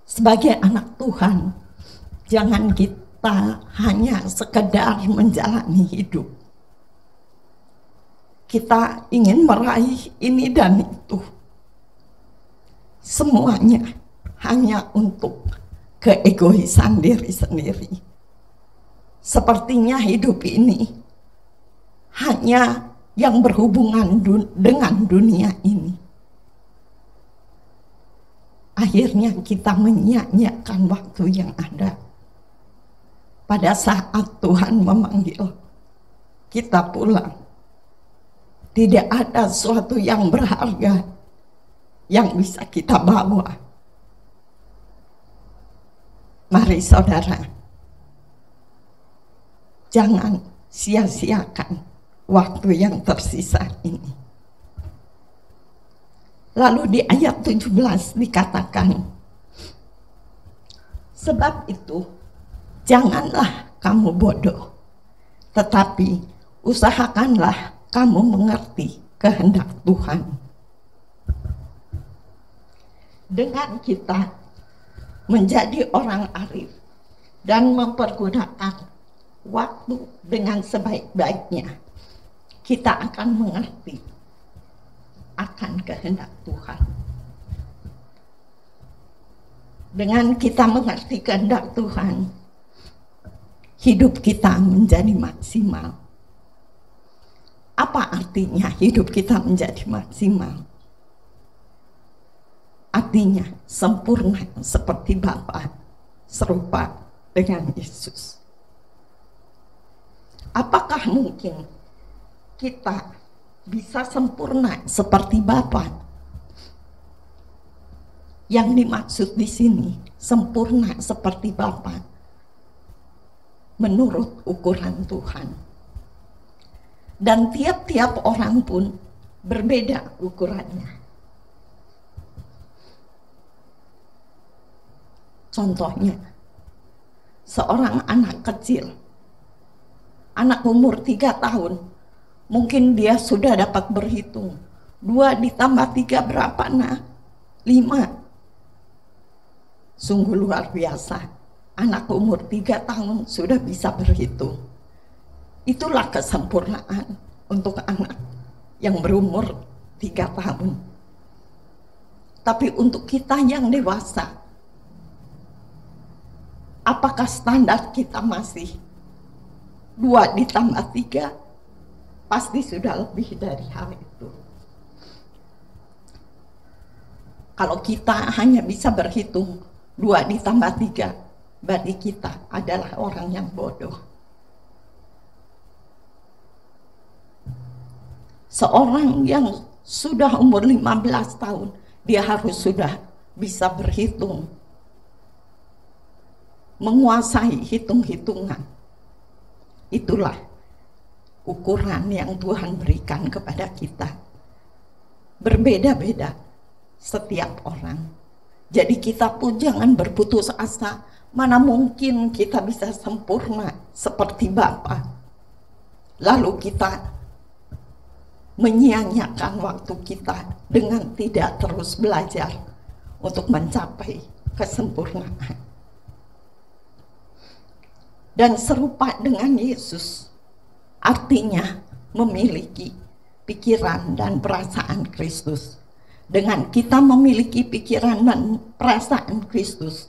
Sebagai anak Tuhan, jangan kita hanya sekedar menjalani hidup. Kita ingin meraih ini dan itu. Semuanya hanya untuk keegoisan diri sendiri. Sepertinya hidup ini hanya yang berhubungan dengan dunia ini. Akhirnya kita menyia-nyiakan waktu yang ada. Pada saat Tuhan memanggil kita pulang, tidak ada sesuatu yang berharga yang bisa kita bawa. Mari saudara, jangan sia-siakan waktu yang tersisa ini. Lalu di ayat 17 dikatakan, sebab itu janganlah kamu bodoh, tetapi usahakanlah kamu mengerti kehendak Tuhan. Dengan kita menjadi orang arif dan mempergunakan waktu dengan sebaik-baiknya, kita akan mengerti akan kehendak Tuhan. Dengan kita mengerti kehendak Tuhan, hidup kita menjadi maksimal. Apa artinya hidup kita menjadi maksimal? Artinya sempurna seperti Bapa, serupa dengan Yesus. Apakah mungkin kita bisa sempurna seperti Bapa? Yang dimaksud di sini sempurna seperti Bapa menurut ukuran Tuhan. Dan tiap-tiap orang pun berbeda ukurannya. Contohnya, seorang anak kecil, anak umur 3 tahun, mungkin dia sudah dapat berhitung. 2 ditambah 3 berapa nak? 5. Sungguh luar biasa. Anak umur 3 tahun sudah bisa berhitung. Itulah kesempurnaan untuk anak yang berumur 3 tahun. Tapi untuk kita yang dewasa, apakah standar kita masih 2 ditambah 3 pasti sudah lebih dari hal itu. Kalau kita hanya bisa berhitung 2 ditambah 3, berarti kita adalah orang yang bodoh. Seorang yang sudah umur 15 tahun, dia harus sudah bisa berhitung, menguasai hitung-hitungan. Itulah ukuran yang Tuhan berikan kepada kita. Berbeda-beda setiap orang. Jadi kita pun jangan berputus asa. Mana mungkin kita bisa sempurna seperti Bapa. Lalu kita menyia-nyiakan waktu kita dengan tidak terus belajar untuk mencapai kesempurnaan. Dan serupa dengan Yesus, artinya memiliki pikiran dan perasaan Kristus. Dengan kita memiliki pikiran dan perasaan Kristus,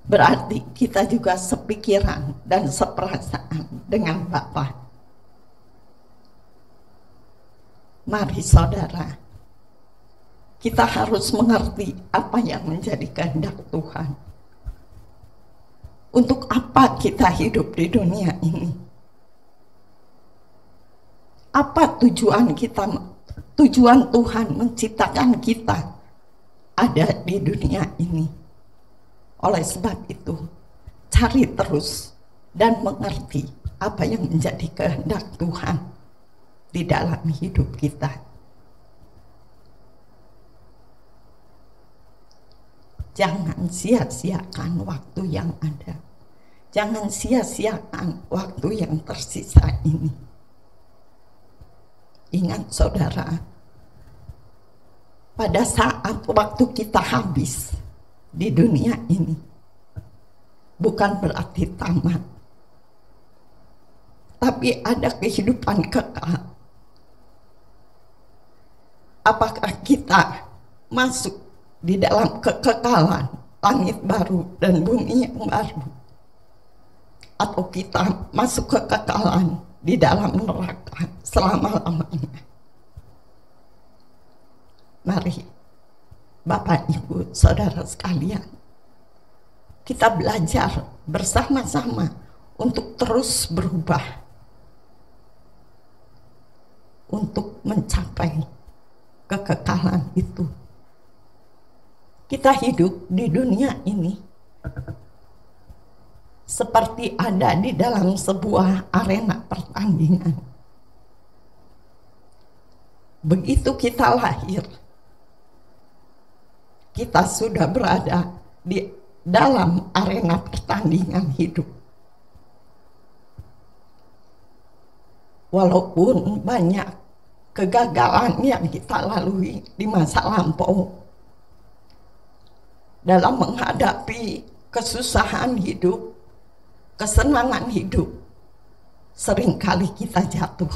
berarti kita juga sepikiran dan seperasaan dengan Bapa. Mari saudara, kita harus mengerti apa yang menjadi kehendak Tuhan. Untuk apa kita hidup di dunia ini? Apa tujuan kita? Tujuan Tuhan menciptakan kita ada di dunia ini. Oleh sebab itu, cari terus dan mengerti apa yang menjadi kehendak Tuhan di dalam hidup kita. Jangan sia-siakan waktu yang ada. Jangan sia-siakan waktu yang tersisa ini. Ingat saudara, pada saat waktu kita habis di dunia ini, bukan berarti tamat, tapi ada kehidupan kekal. Apakah kita masuk di dalam kekekalan langit baru dan bumi yang baru, atau kita masuk kekekalan di dalam neraka selama-lamanya? Mari Bapak, Ibu, Saudara sekalian, kita belajar bersama-sama untuk terus berubah, untuk mencapai kekekalan itu. Kita hidup di dunia ini seperti ada di dalam sebuah arena pertandingan. Begitu kita lahir, kita sudah berada di dalam arena pertandingan hidup. Walaupun banyak kegagalan yang kita lalui di masa lampau dalam menghadapi kesusahan hidup, kesenangan hidup, seringkali kita jatuh.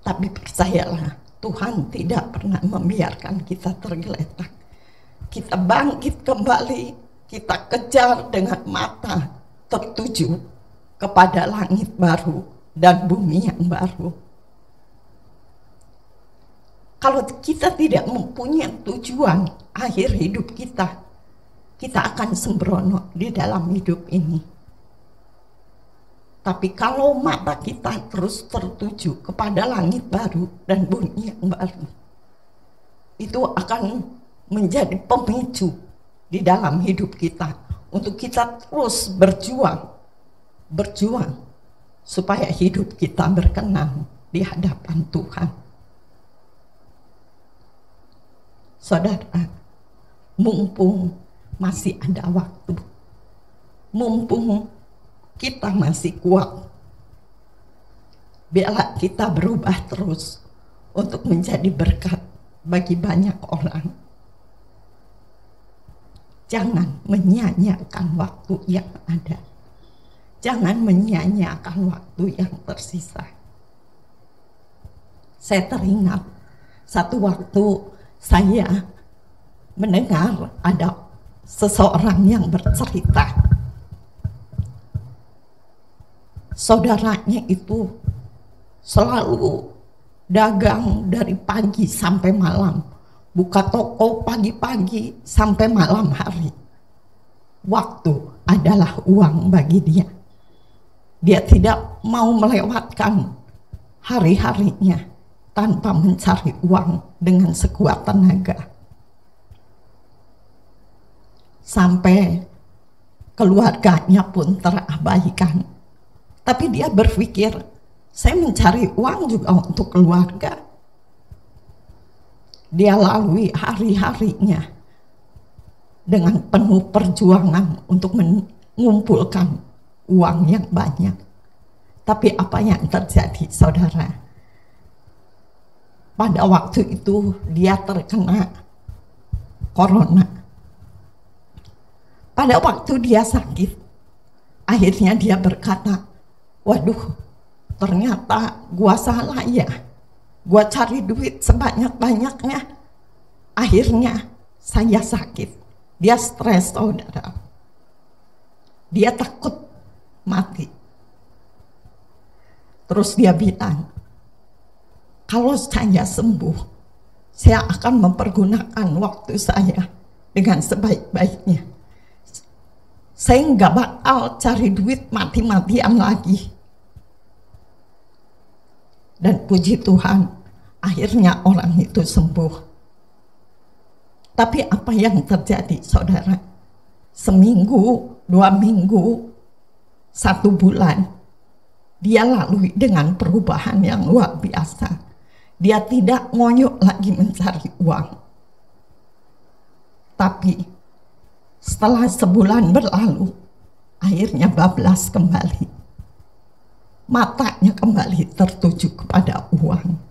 Tapi percayalah, Tuhan tidak pernah membiarkan kita tergeletak. Kita bangkit kembali, kita kejar dengan mata tertuju kepada langit baru dan bumi yang baru. Kalau kita tidak mempunyai tujuan akhir hidup kita, kita akan sembrono di dalam hidup ini. Tapi kalau mata kita terus tertuju kepada langit baru dan bumi yang baru, itu akan menjadi pemicu di dalam hidup kita untuk kita terus berjuang supaya hidup kita berkenan di hadapan Tuhan. Saudara, mumpung masih ada waktu, mumpung kita masih kuat, biarlah kita berubah terus untuk menjadi berkat bagi banyak orang. Jangan menyia-nyiakan waktu yang ada. Jangan menyia-nyiakan waktu yang tersisa. Saya teringat satu waktu saya mendengar ada seseorang yang bercerita saudaranya itu selalu dagang dari pagi sampai malam, buka toko pagi-pagi sampai malam hari. Waktu adalah uang bagi dia. Dia tidak mau melewatkan hari-harinya tanpa mencari uang dengan sekuat tenaga. Sampai keluarganya pun terabaikan. Tapi dia berpikir, saya mencari uang juga untuk keluarga. Dia lalui hari-harinya dengan penuh perjuangan untuk mengumpulkan uang yang banyak. Tapi apa yang terjadi, saudara? Pada waktu itu dia terkena corona. Pada waktu dia sakit, akhirnya dia berkata, waduh, ternyata gua salah ya. Gua cari duit sebanyak-banyaknya, akhirnya saya sakit. Dia stres, saudara. Dia takut mati. Terus dia bilang, kalau saya sembuh, saya akan mempergunakan waktu saya dengan sebaik-baiknya. Saya nggak bakal cari duit mati-matian lagi. Dan puji Tuhan, akhirnya orang itu sembuh. Tapi apa yang terjadi, saudara? Seminggu, 2 minggu, 1 bulan, dia lalui dengan perubahan yang luar biasa. Dia tidak ngoyo lagi mencari uang. Tapi setelah sebulan berlalu, akhirnya bablas kembali. Matanya kembali tertuju kepada uang.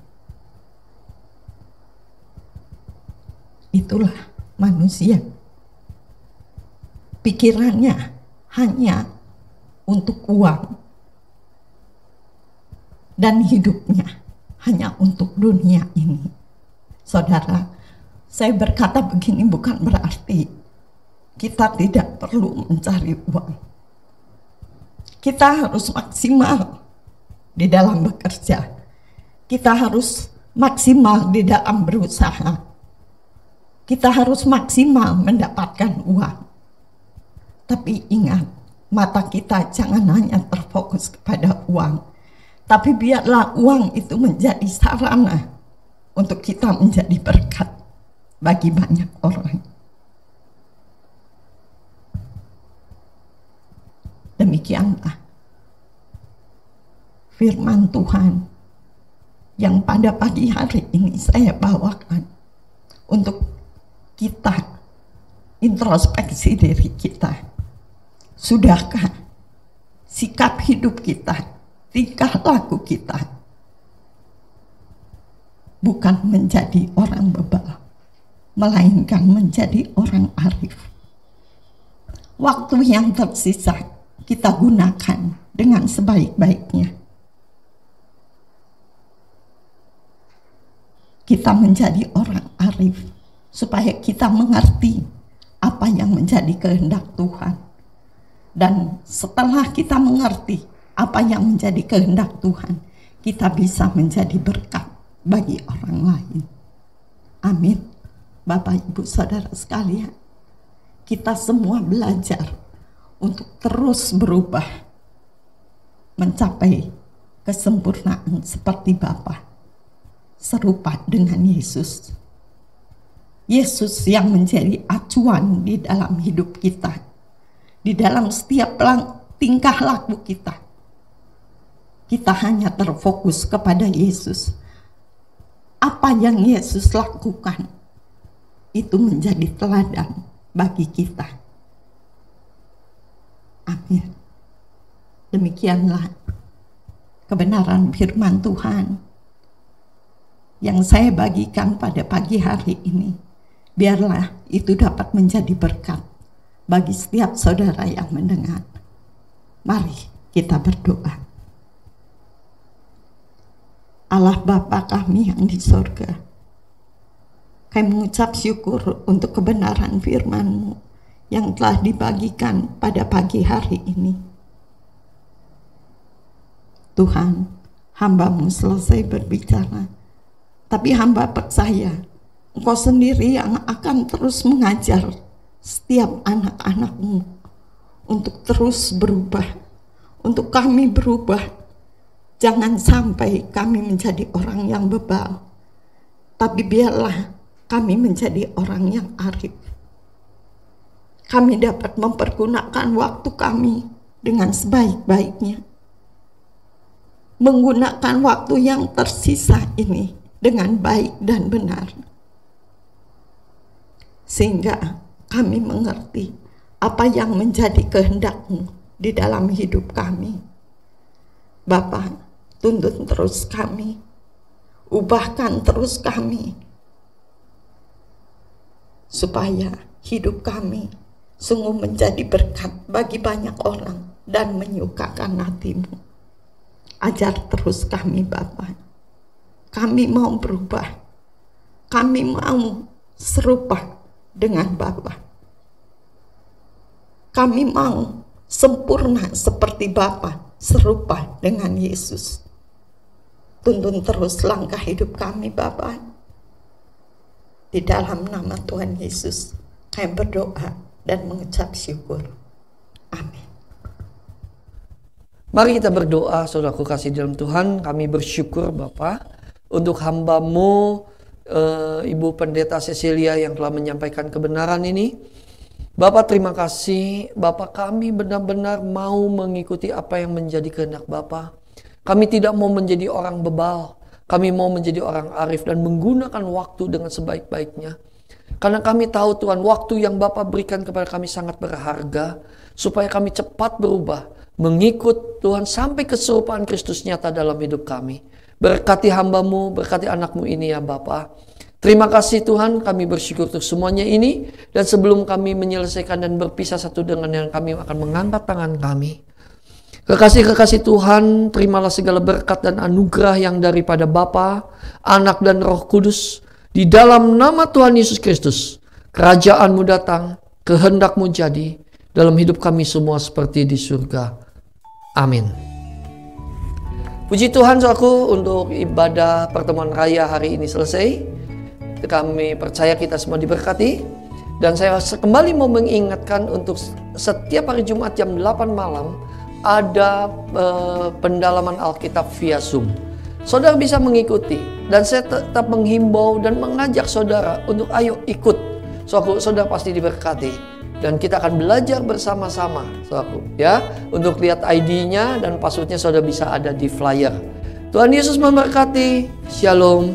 Itulah manusia. Pikirannya hanya untuk uang. Dan hidupnya hanya untuk dunia ini. Saudara, saya berkata begini bukan berarti kita tidak perlu mencari uang. Kita harus maksimal di dalam bekerja. Kita harus maksimal di dalam berusaha. Kita harus maksimal mendapatkan uang. Tapi ingat, mata kita jangan hanya terfokus kepada uang. Tapi biarlah uang itu menjadi sarana untuk kita menjadi berkat bagi banyak orang. Demikianlah firman Tuhan yang pada pagi hari ini saya bawakan untuk kita introspeksi diri kita. Sudahkah sikap hidup kita, tingkah laku kita bukan menjadi orang bebal, melainkan menjadi orang arif? Waktu yang tersisa kita gunakan dengan sebaik-baiknya. Kita menjadi orang arif supaya kita mengerti apa yang menjadi kehendak Tuhan. Dan setelah kita mengerti apa yang menjadi kehendak Tuhan, kita bisa menjadi berkat bagi orang lain. Amin. Bapak, Ibu, Saudara sekalian, kita semua belajar untuk terus berubah, mencapai kesempurnaan seperti Bapa, serupa dengan Yesus. Yesus yang menjadi acuan di dalam hidup kita, di dalam setiap tingkah laku kita. Kita hanya terfokus kepada Yesus. Apa yang Yesus lakukan, itu menjadi teladan bagi kita. Amin. Demikianlah kebenaran firman Tuhan yang saya bagikan pada pagi hari ini. Biarlah itu dapat menjadi berkat bagi setiap saudara yang mendengar. Mari kita berdoa. Allah Bapa kami yang di sorga, kami mengucap syukur untuk kebenaran firman-Mu yang telah dibagikan pada pagi hari ini. Tuhan, hamba-Mu selesai berbicara. Tapi hamba percaya Engkau sendiri yang akan terus mengajar setiap anak-anak-Mu untuk terus berubah, untuk kami berubah. Jangan sampai kami menjadi orang yang bebal, tapi biarlah kami menjadi orang yang arif. Kami dapat mempergunakan waktu kami dengan sebaik-baiknya, menggunakan waktu yang tersisa ini dengan baik dan benar, sehingga kami mengerti apa yang menjadi kehendak-Mu di dalam hidup kami. Bapa, tuntun terus kami, ubahkan terus kami, supaya hidup kami sungguh menjadi berkat bagi banyak orang dan menyukakan hati-Mu. Ajar terus kami, Bapa. Kami mau berubah. Kami mau serupa dengan Bapa. Kami mau sempurna seperti Bapa, serupa dengan Yesus. Tuntun terus langkah hidup kami, Bapa. Di dalam nama Tuhan Yesus, kami berdoa dan mengucap syukur. Amin. Mari kita berdoa, saudaraku kasih dalam Tuhan. Kami bersyukur Bapa untuk hamba-Mu, Ibu Pendeta Cecilia yang telah menyampaikan kebenaran ini. Bapak terima kasih, Bapak kami benar-benar mau mengikuti apa yang menjadi kehendak Bapak. Kami tidak mau menjadi orang bebal, kami mau menjadi orang arif dan menggunakan waktu dengan sebaik-baiknya. Karena kami tahu Tuhan, waktu yang Bapak berikan kepada kami sangat berharga, supaya kami cepat berubah, mengikut Tuhan sampai keserupaan Kristus nyata dalam hidup kami. Berkati hamba-Mu, berkati anak-Mu ini ya Bapak. Terima kasih Tuhan, kami bersyukur untuk semuanya ini. Dan sebelum kami menyelesaikan dan berpisah satu dengan yang kami akan mengangkat tangan kami. Kekasih-kekasih Tuhan, terimalah segala berkat dan anugerah yang daripada Bapa, Anak dan Roh Kudus. Di dalam nama Tuhan Yesus Kristus, kerajaan-Mu datang, kehendak-Mu jadi, dalam hidup kami semua seperti di surga. Amin. Puji Tuhan, saudaraku, untuk ibadah pertemuan raya hari ini selesai. Kami percaya kita semua diberkati. Dan saya kembali mau mengingatkan untuk setiap hari Jumat jam 8 malam ada pendalaman Alkitab via Zoom. Saudara bisa mengikuti. Dan saya tetap menghimbau dan mengajak saudara untuk ayo ikut. Saudara pasti diberkati. Dan kita akan belajar bersama-sama, saudaraku, ya. Untuk lihat ID-nya dan password-nya saudara bisa ada di flyer. Tuhan Yesus memberkati. Shalom.